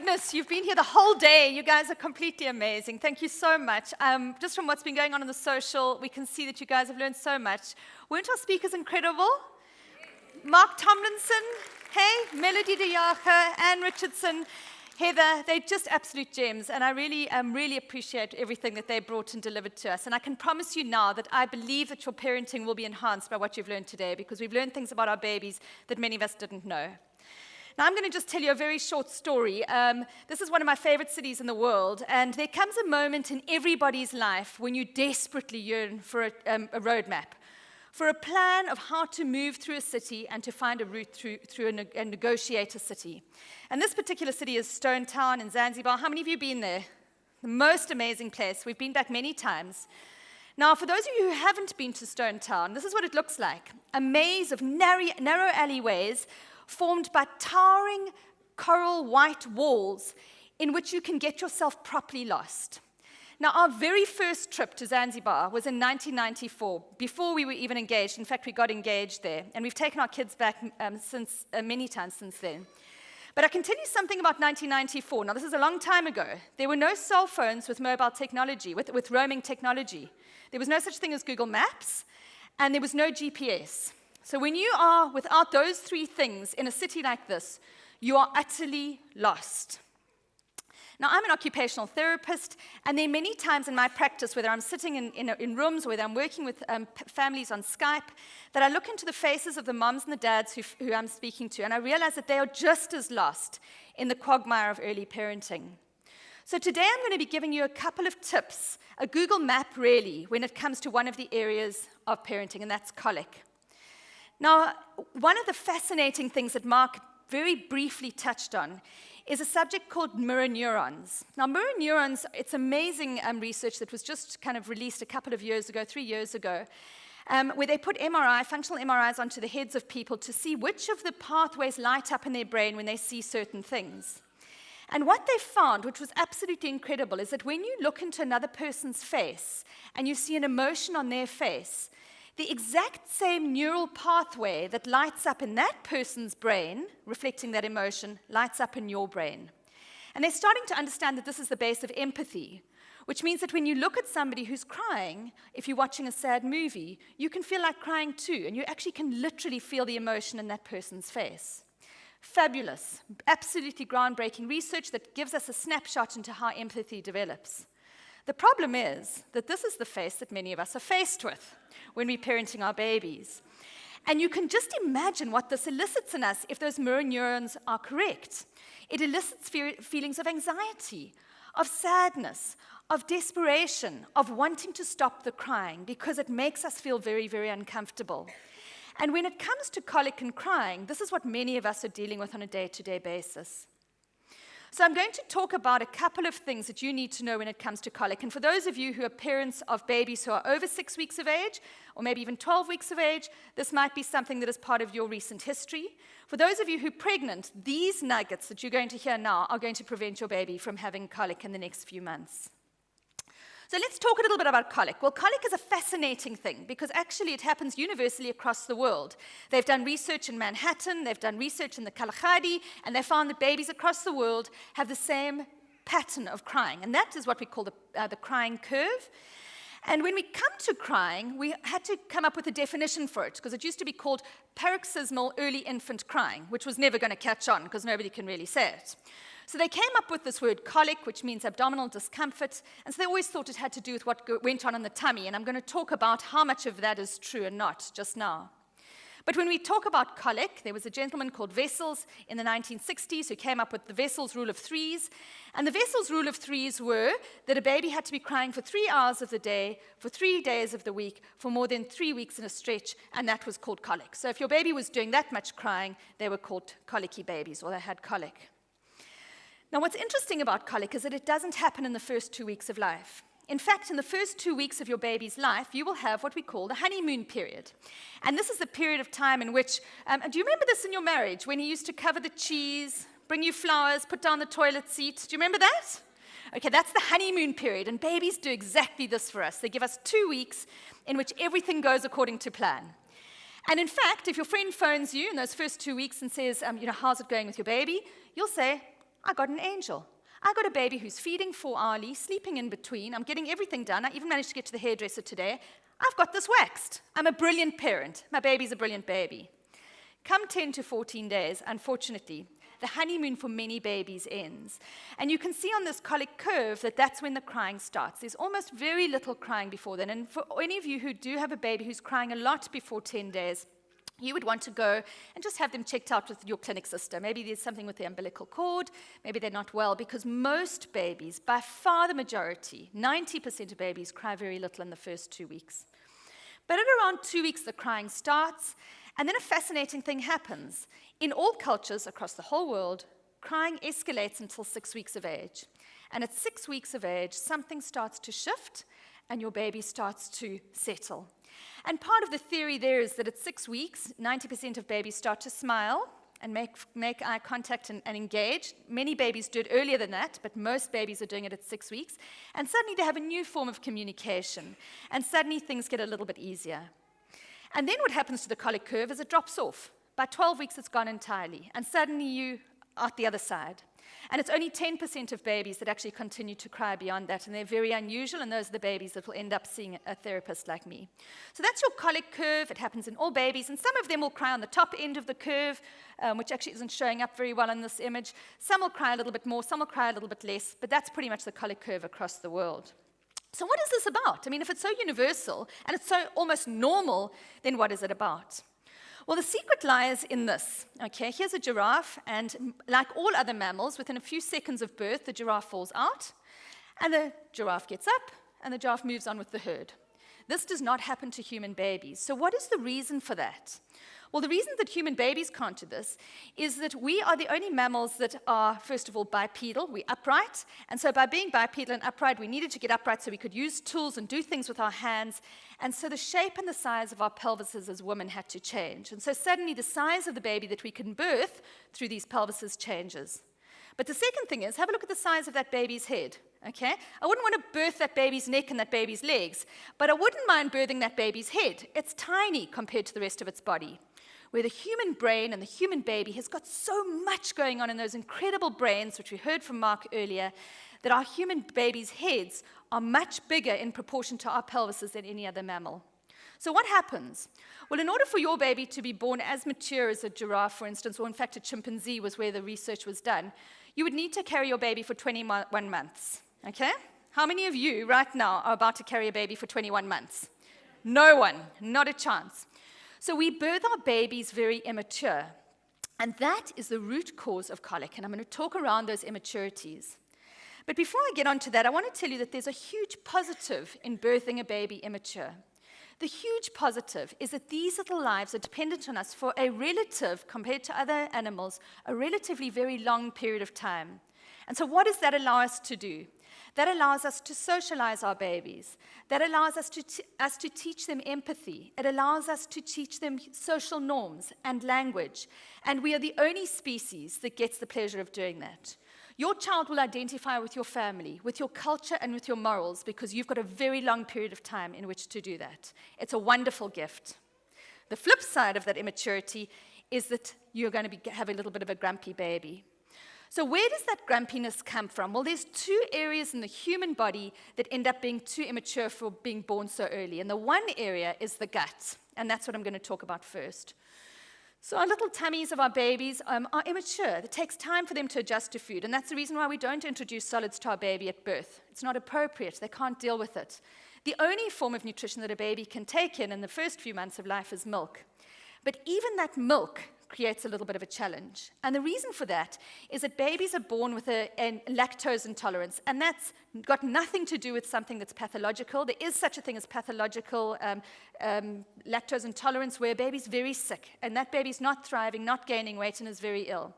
goodness, you've been here the whole day. You guys are completely amazing. Thank you so much. Just from what's been going on in the social, we can see that you guys have learned so much. Weren't our speakers incredible? Mark Tomlinson, hey, Melody de Jager, Anne Richardson, Heather, they're just absolute gems, and I really appreciate everything that they brought and delivered to us. And I can promise you now that I believe that your parenting will be enhanced by what you've learned today, because we've learned things about our babies that many of us didn't know. Now, I'm going to just tell you a very short story. This is one of my favorite cities in the world, and there comes a moment in everybody's life when you desperately yearn for a roadmap, for a plan of how to move through a city and to find a route through and negotiate a city. And this particular city is Stone Town in Zanzibar. How many of you have been there? The most amazing place. We've been back many times. Now, for those of you who haven't been to Stone Town, this is what it looks like. A maze of narrow alleyways formed by towering coral white walls in which you can get yourself properly lost. Now, our very first trip to Zanzibar was in 1994, before we were even engaged. In fact, we got engaged there, and we've taken our kids back many times since then. But I can tell you something about 1994. Now, this is a long time ago. There were no cell phones with mobile technology, with roaming technology. There was no such thing as Google Maps, and there was no GPS. So when you are without those three things in a city like this, you are utterly lost. Now, I'm an occupational therapist, and there are many times in my practice, whether I'm sitting in rooms, whether I'm working with families on Skype, that I look into the faces of the moms and the dads who I'm speaking to, and I realize that they are just as lost in the quagmire of early parenting. So today I'm going to be giving you a couple of tips, a Google map really, when it comes to one of the areas of parenting, and that's colic. Now, one of the fascinating things that Mark very briefly touched on is a subject called mirror neurons. Now, mirror neurons, it's amazing research that was just kind of released a couple of years ago, 3 years ago, where they put functional MRIs onto the heads of people to see which of the pathways light up in their brain when they see certain things. And what they found, which was absolutely incredible, is that when you look into another person's face and you see an emotion on their face, the exact same neural pathway that lights up in that person's brain, reflecting that emotion, lights up in your brain. And they're starting to understand that this is the base of empathy, which means that when you look at somebody who's crying, if you're watching a sad movie, you can feel like crying too, and you actually can literally feel the emotion in that person's face. Fabulous, absolutely groundbreaking research that gives us a snapshot into how empathy develops. The problem is that this is the face that many of us are faced with when we're parenting our babies. And you can just imagine what this elicits in us if those mirror neurons are correct. It elicits feelings of anxiety, of sadness, of desperation, of wanting to stop the crying, because it makes us feel very, very uncomfortable. And when it comes to colic and crying, this is what many of us are dealing with on a day-to-day basis. So I'm going to talk about a couple of things that you need to know when it comes to colic. And for those of you who are parents of babies who are over 6 weeks of age, or maybe even 12 weeks of age, this might be something that is part of your recent history. For those of you who are pregnant, these nuggets that you're going to hear now are going to prevent your baby from having colic in the next few months. So let's talk a little bit about colic. Well, colic is a fascinating thing because actually it happens universally across the world. They've done research in Manhattan, they've done research in the Kalahari, and they found that babies across the world have the same pattern of crying, and that is what we call the crying curve. And when we come to crying, we had to come up with a definition for it because it used to be called paroxysmal early infant crying, which was never going to catch on because nobody can really say it. So they came up with this word colic, which means abdominal discomfort, and so they always thought it had to do with what went on in the tummy, and I'm going to talk about how much of that is true and not just now. But when we talk about colic, there was a gentleman called Wessels in the 1960s who came up with the Wessels rule of threes, and the Wessels rule of threes were that a baby had to be crying for 3 hours of the day, for 3 days of the week, for more than 3 weeks in a stretch, and that was called colic. So if your baby was doing that much crying, they were called colicky babies, or they had colic. Now, what's interesting about colic is that it doesn't happen in the first 2 weeks of life. In fact, in the first 2 weeks of your baby's life, you will have what we call the honeymoon period. And this is the period of time in which, do you remember this in your marriage, when he used to cover the cheese, bring you flowers, put down the toilet seat? Do you remember that? Okay, that's the honeymoon period, and babies do exactly this for us. They give us 2 weeks in which everything goes according to plan. And in fact, if your friend phones you in those first 2 weeks and says, how's it going with your baby? You'll say, I got an angel. I got a baby who's feeding 4 hourly, sleeping in between. I'm getting everything done. I even managed to get to the hairdresser today. I've got this waxed. I'm a brilliant parent. My baby's a brilliant baby. Come 10 to 14 days, unfortunately, the honeymoon for many babies ends. And you can see on this colic curve that that's when the crying starts. There's almost very little crying before then. And for any of you who do have a baby who's crying a lot before 10 days, you would want to go and just have them checked out with your clinic sister. Maybe there's something with the umbilical cord. Maybe they're not well, because most babies, by far the majority, 90% of babies cry very little in the first 2 weeks. But at around 2 weeks, the crying starts, and then a fascinating thing happens. In all cultures across the whole world, crying escalates until 6 weeks of age. And at 6 weeks of age, something starts to shift, and your baby starts to settle. And part of the theory there is that at 6 weeks, 90% of babies start to smile and make eye contact and engage. Many babies do it earlier than that, but most babies are doing it at 6 weeks. And suddenly they have a new form of communication, and suddenly things get a little bit easier. And then what happens to the colic curve is it drops off. By 12 weeks, it's gone entirely, and suddenly you are at the other side. And it's only 10% of babies that actually continue to cry beyond that, and they're very unusual, and those are the babies that will end up seeing a therapist like me. So that's your colic curve. It happens in all babies, and some of them will cry on the top end of the curve, which actually isn't showing up very well in this image. Some will cry a little bit more, some will cry a little bit less, but that's pretty much the colic curve across the world. So what is this about? I mean, if it's so universal, and it's so almost normal, then what is it about? Well, the secret lies in this. Okay, here's a giraffe, and like all other mammals, within a few seconds of birth, the giraffe falls out, and the giraffe gets up, and the giraffe moves on with the herd. This does not happen to human babies. So what is the reason for that? Well, the reason that human babies can't do this is that we are the only mammals that are, first of all, bipedal. We're upright. And so by being bipedal and upright, we needed to get upright so we could use tools and do things with our hands. And so the shape and the size of our pelvises as women had to change. And so suddenly the size of the baby that we can birth through these pelvises changes. But the second thing is, have a look at the size of that baby's head. Okay? I wouldn't want to birth that baby's neck and that baby's legs, but I wouldn't mind birthing that baby's head. It's tiny compared to the rest of its body. Where the human brain and the human baby has got so much going on in those incredible brains, which we heard from Mark earlier, that our human babies' heads are much bigger in proportion to our pelvises than any other mammal. So what happens? Well, in order for your baby to be born as mature as a giraffe, for instance, or in fact a chimpanzee was where the research was done, you would need to carry your baby for 21 months. Okay? How many of you right now are about to carry a baby for 21 months? No one, not a chance. So we birth our babies very immature, and that is the root cause of colic, and I'm going to talk around those immaturities. But before I get onto that, I want to tell you that there's a huge positive in birthing a baby immature. The huge positive is that these little lives are dependent on us for a relative, compared to other animals, a relatively very long period of time. And so what does that allow us to do? That allows us to socialize our babies. That allows us to teach them empathy. It allows us to teach them social norms and language. And we are the only species that gets the pleasure of doing that. Your child will identify with your family, with your culture, and with your morals because you've got a very long period of time in which to do that. It's a wonderful gift. The flip side of that immaturity is that you're going to have a little bit of a grumpy baby. So where does that grumpiness come from? Well, there's 2 areas in the human body that end up being too immature for being born so early. And the one area is the gut, and that's what I'm going to talk about first. So our little tummies of our babies are immature. It takes time for them to adjust to food, and that's the reason why we don't introduce solids to our baby at birth. It's not appropriate. They can't deal with it. The only form of nutrition that a baby can take in the first few months of life is milk. But even that milk creates a little bit of a challenge. And the reason for that is that babies are born with a lactose intolerance, and that's got nothing to do with something that's pathological. There is such a thing as pathological lactose intolerance where a baby's very sick, and that baby's not thriving, not gaining weight, and is very ill.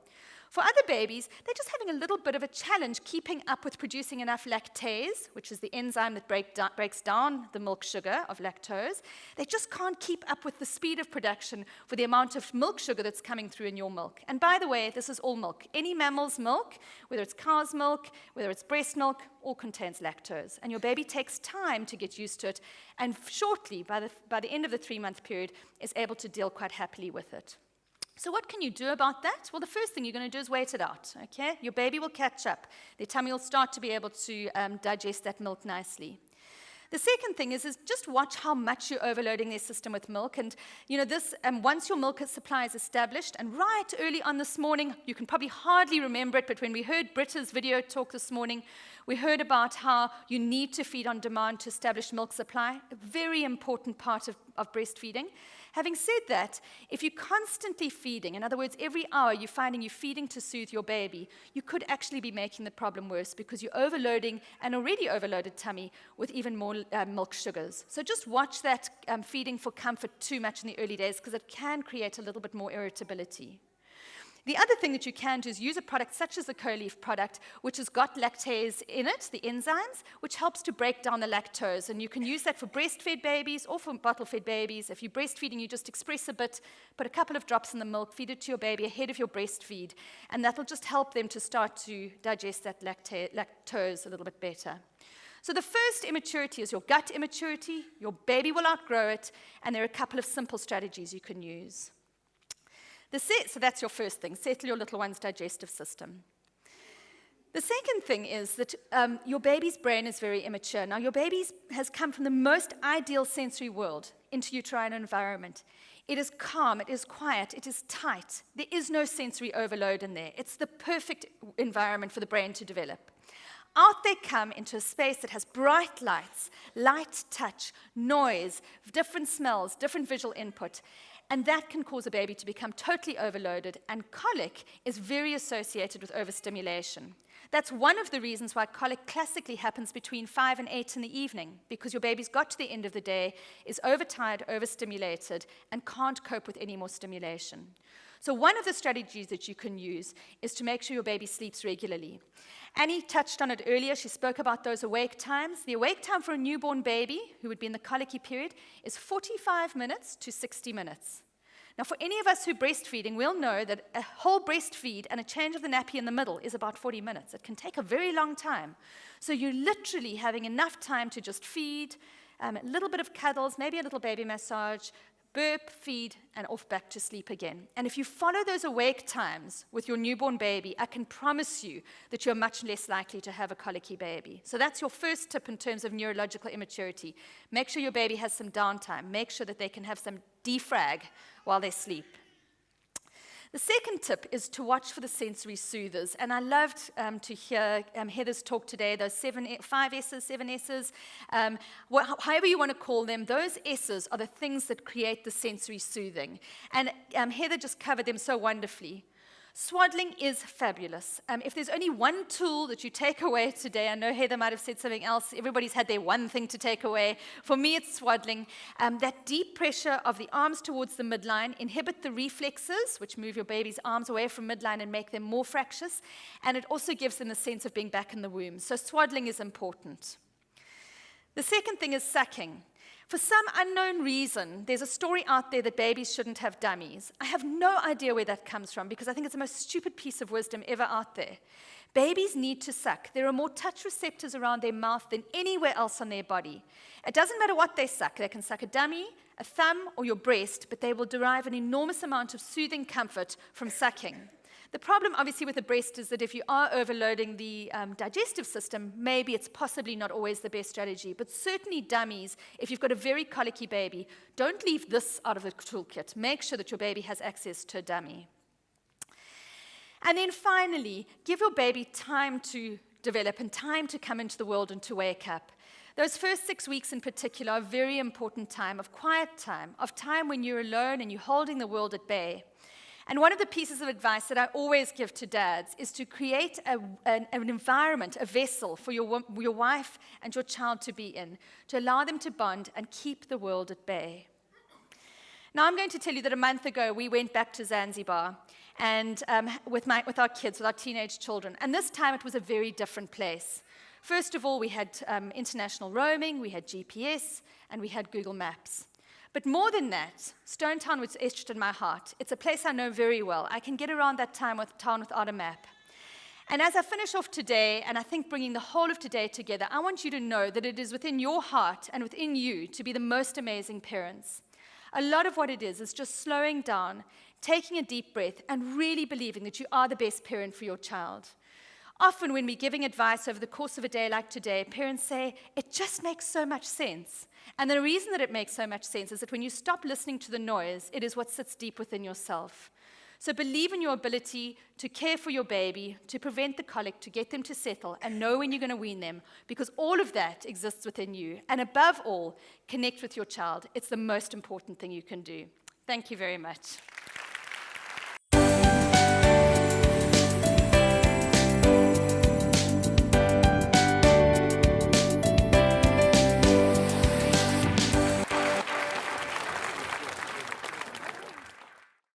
For other babies, they're just having a little bit of a challenge keeping up with producing enough lactase, which is the enzyme that breaks down the milk sugar of lactose. They just can't keep up with the speed of production for the amount of milk sugar that's coming through in your milk. And by the way, this is all milk. Any mammal's milk, whether it's cow's milk, whether it's breast milk, all contains lactose. And your baby takes time to get used to it, and shortly, by the end of the 3-month period, is able to deal quite happily with it. So what can you do about that? Well, the first thing you're going to do is wait it out, okay? Your baby will catch up. Their tummy will start to be able to digest that milk nicely. The second thing is just watch how much you're overloading their system with milk. And, this once your milk supply is established, and right early on this morning, you can probably hardly remember it, but when we heard Britta's video talk this morning, we heard about how you need to feed on demand to establish milk supply, a very important part of breastfeeding. Having said that, if you're constantly feeding, in other words, every hour you're finding you're feeding to soothe your baby, you could actually be making the problem worse because you're overloading an already overloaded tummy with even more milk sugars. So just watch that feeding for comfort too much in the early days because it can create a little bit more irritability. The other thing that you can do is use a product such as the Colic product, which has got lactase in it, the enzymes, which helps to break down the lactose. And you can use that for breastfed babies or for bottle-fed babies. If you're breastfeeding, you just express a bit, put a couple of drops in the milk, feed it to your baby ahead of your breastfeed, and that'll just help them to start to digest that lactose a little bit better. So the first immaturity is your gut immaturity. Your baby will outgrow it, and there are a couple of simple strategies you can use. So that's your first thing, settle your little one's digestive system. The second thing is that your baby's brain is very immature. Now, your baby has come from the most ideal sensory world into uterine environment. It is calm, it is quiet, it is tight. There is no sensory overload in there. It's the perfect environment for the brain to develop. Out they come into a space that has bright lights, light touch, noise, different smells, different visual input. And that can cause a baby to become totally overloaded, and colic is very associated with overstimulation. That's one of the reasons why colic classically happens between 5 and 8 in the evening, because your baby's got to the end of the day, is overtired, overstimulated, and can't cope with any more stimulation. So one of the strategies that you can use is to make sure your baby sleeps regularly. Annie touched on it earlier. She spoke about those awake times. The awake time for a newborn baby, who would be in the colicky period, is 45 minutes to 60 minutes. Now, for any of us who are breastfeeding, we'll know that a whole breastfeed and a change of the nappy in the middle is about 40 minutes. It can take a very long time. So you're literally having enough time to just feed, a little bit of cuddles, maybe a little baby massage, burp, feed, and off back to sleep again. And if you follow those awake times with your newborn baby, I can promise you that you're much less likely to have a colicky baby. So that's your first tip in terms of neurological immaturity. Make sure your baby has some downtime. Make sure that they can have some defrag while they sleep. The second tip is to watch for the sensory soothers. And I loved to hear Heather's talk today, those 5 S's, 7 S's, however you want to call them, those S's are the things that create the sensory soothing. And Heather just covered them so wonderfully. Swaddling is fabulous. If there's only one tool that you take away today, I know Heather might have said something else. Everybody's had their one thing to take away. For me, it's swaddling. That deep pressure of the arms towards the midline inhibit the reflexes, which move your baby's arms away from midline and make them more fractious. And it also gives them the sense of being back in the womb. So swaddling is important. The second thing is sucking. For some unknown reason, there's a story out there that babies shouldn't have dummies. I have no idea where that comes from because I think it's the most stupid piece of wisdom ever out there. Babies need to suck. There are more touch receptors around their mouth than anywhere else on their body. It doesn't matter what they suck. They can suck a dummy, a thumb, or your breast, but they will derive an enormous amount of soothing comfort from sucking. The problem, obviously, with the breast is that if you are overloading the digestive system, maybe it's possibly not always the best strategy. But certainly dummies, if you've got a very colicky baby, don't leave this out of the toolkit. Make sure that your baby has access to a dummy. And then finally, give your baby time to develop and time to come into the world and to wake up. Those first 6 weeks in particular are a very important time of quiet time, of time when you're alone and you're holding the world at bay. And one of the pieces of advice that I always give to dads is to create an environment, a vessel for your wife and your child to be in, to allow them to bond and keep the world at bay. Now, I'm going to tell you that a month ago, we went back to Zanzibar and with our kids, with our teenage children. And this time, it was a very different place. First of all, we had international roaming, we had GPS, and we had Google Maps. But more than that, Stone Town was etched in my heart. It's a place I know very well. I can get around that town without a map. And as I finish off today, and I think bringing the whole of today together, I want you to know that it is within your heart and within you to be the most amazing parents. A lot of what it is just slowing down, taking a deep breath, and really believing that you are the best parent for your child. Often when we're giving advice over the course of a day like today, parents say, it just makes so much sense. And the reason that it makes so much sense is that when you stop listening to the noise, it is what sits deep within yourself. So believe in your ability to care for your baby, to prevent the colic, to get them to settle, and know when you're going to wean them, because all of that exists within you. And above all, connect with your child. It's the most important thing you can do. Thank you very much.